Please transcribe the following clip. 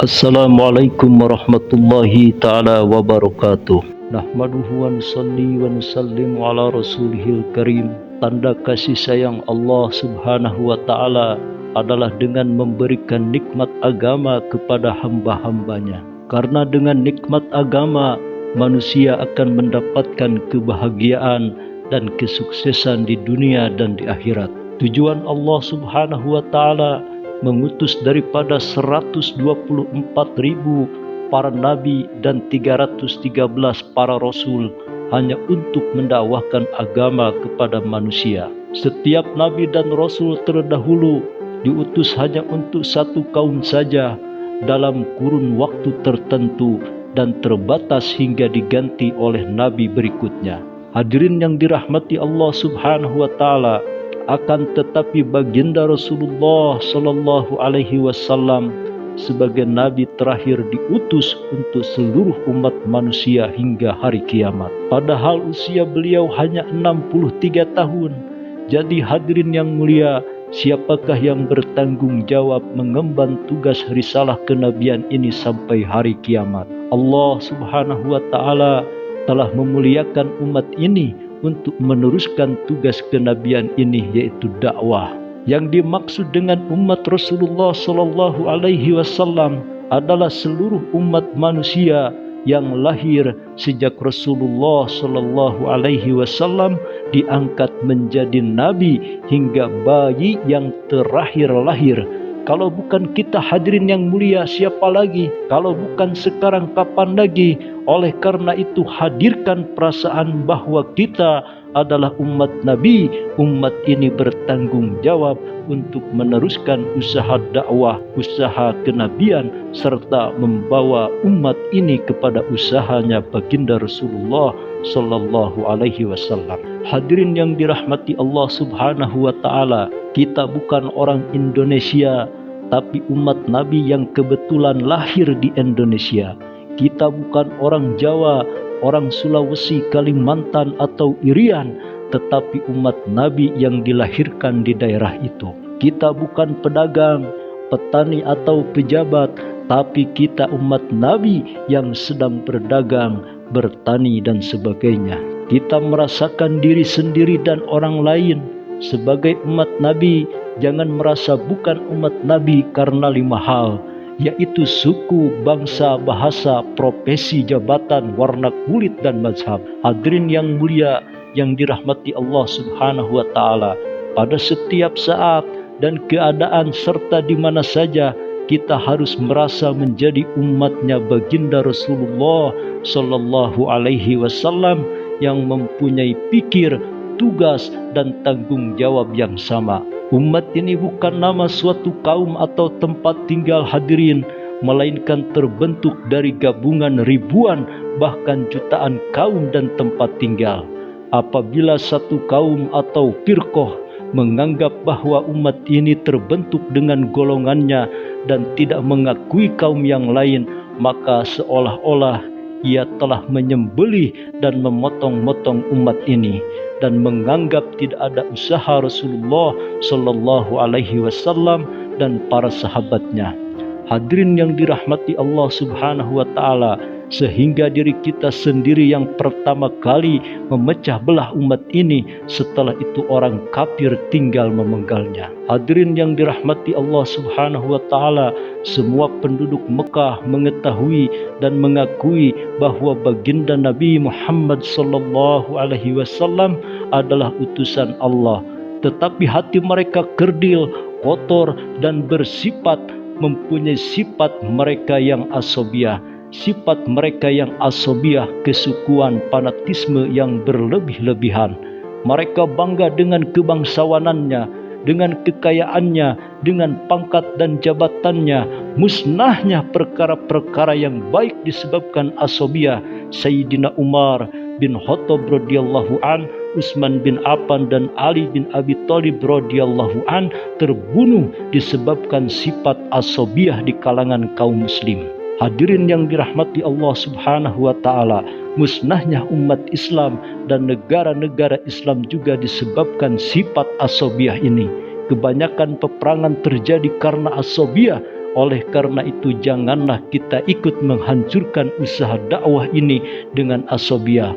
Assalamualaikum warahmatullahi ta'ala wabarakatuh. Nahmaduhu wa nusalli wa nusallimu ala rasulihil karim. Tanda kasih sayang Allah subhanahu wa ta'ala adalah dengan memberikan nikmat agama kepada hamba-hambanya. Karena dengan nikmat agama, manusia akan mendapatkan kebahagiaan dan kesuksesan di dunia dan di akhirat. Tujuan Allah subhanahu wa ta'ala mengutus daripada 124.000 para nabi dan 313 para rasul hanya untuk mendakwahkan agama kepada manusia. Setiap nabi dan rasul terdahulu diutus hanya untuk satu kaum saja dalam kurun waktu tertentu dan terbatas hingga diganti oleh nabi berikutnya. Hadirin yang dirahmati Allah subhanahu wa ta'ala, akan tetapi baginda Rasulullah Sallallahu Alaihi Wasallam sebagai nabi terakhir diutus untuk seluruh umat manusia hingga hari kiamat. Padahal usia beliau hanya 63 tahun. Jadi hadirin yang mulia, siapakah yang bertanggung jawab mengemban tugas risalah kenabian ini sampai hari kiamat? Allah Subhanahu wa Ta'ala telah memuliakan umat ini untuk meneruskan tugas kenabian ini, yaitu dakwah. Yang dimaksud dengan umat Rasulullah Sallallahu Alaihi Wasallam adalah seluruh umat manusia yang lahir sejak Rasulullah Sallallahu Alaihi Wasallam diangkat menjadi nabi hingga bayi yang terakhir lahir. Kalau bukan kita hadirin yang mulia, siapa lagi? Kalau bukan sekarang, kapan lagi? Oleh karena itu, hadirkan perasaan bahwa kita adalah umat Nabi. Umat ini bertanggung jawab untuk meneruskan usaha dakwah, usaha kenabian, serta membawa umat ini kepada usahanya baginda Rasulullah Sallallahu Alaihi Wasallam. Hadirin yang dirahmati Allah Subhanahu wa Ta'ala, kita bukan orang Indonesia, tapi umat Nabi yang kebetulan lahir di Indonesia. Kita bukan orang Jawa, orang Sulawesi, Kalimantan, atau Irian, tetapi umat Nabi yang dilahirkan di daerah itu. Kita bukan pedagang, petani, atau pejabat, tapi kita umat Nabi yang sedang berdagang, bertani, dan sebagainya. Kita merasakan diri sendiri dan orang lain. Sebagai umat Nabi, jangan merasa bukan umat Nabi karena 5 hal, yaitu suku, bangsa, bahasa, profesi, jabatan, warna kulit, dan mazhab. Hadirin yang mulia yang dirahmati Allah Subhanahu wa Ta'ala, pada setiap saat dan keadaan serta di mana saja kita harus merasa menjadi umatnya baginda Rasulullah Sallallahu Alaihi Wasallam yang mempunyai pikir, tugas, dan tanggung jawab yang sama. Umat ini bukan nama suatu kaum atau tempat tinggal hadirin, melainkan terbentuk dari gabungan ribuan bahkan jutaan kaum dan tempat tinggal. Apabila satu kaum atau firqah menganggap bahwa umat ini terbentuk dengan golongannya dan tidak mengakui kaum yang lain, maka seolah-olah ia telah menyembelih dan memotong-motong umat ini dan menganggap tidak ada usaha Rasulullah Sallallahu Alaihi Wasallam dan para sahabatnya. Hadirin yang dirahmati Allah Subhanahu wa Ta'ala, sehingga diri kita sendiri yang pertama kali memecah belah umat ini, setelah itu orang kafir tinggal memenggalnya. Hadirin yang dirahmati Allah Subhanahu wa Ta'ala, semua penduduk Mekah mengetahui dan mengakui bahwa baginda Nabi Muhammad Sallallahu Alaihi Wasallam adalah utusan Allah, tetapi hati mereka kerdil, kotor, dan bersifat mempunyai sifat mereka yang asobiah. Sifat mereka yang asobiah, kesukuan, fanatisme yang berlebih-lebihan. Mereka bangga dengan kebangsawanannya, dengan kekayaannya, dengan pangkat dan jabatannya. Musnahnya perkara-perkara yang baik disebabkan asobiah. Sayyidina Umar bin Khattab radhiyallahu an, Utsman bin Affan, dan Ali bin Abi Thalib radhiyallahu an terbunuh disebabkan sifat asobiah di kalangan kaum muslim. Hadirin yang dirahmati Allah Subhanahu wa Ta'ala, musnahnya umat Islam dan negara-negara Islam juga disebabkan sifat asobiah ini. Kebanyakan peperangan terjadi karena asobiah, Oleh karena itu, janganlah kita ikut menghancurkan usaha dakwah ini dengan asobiah.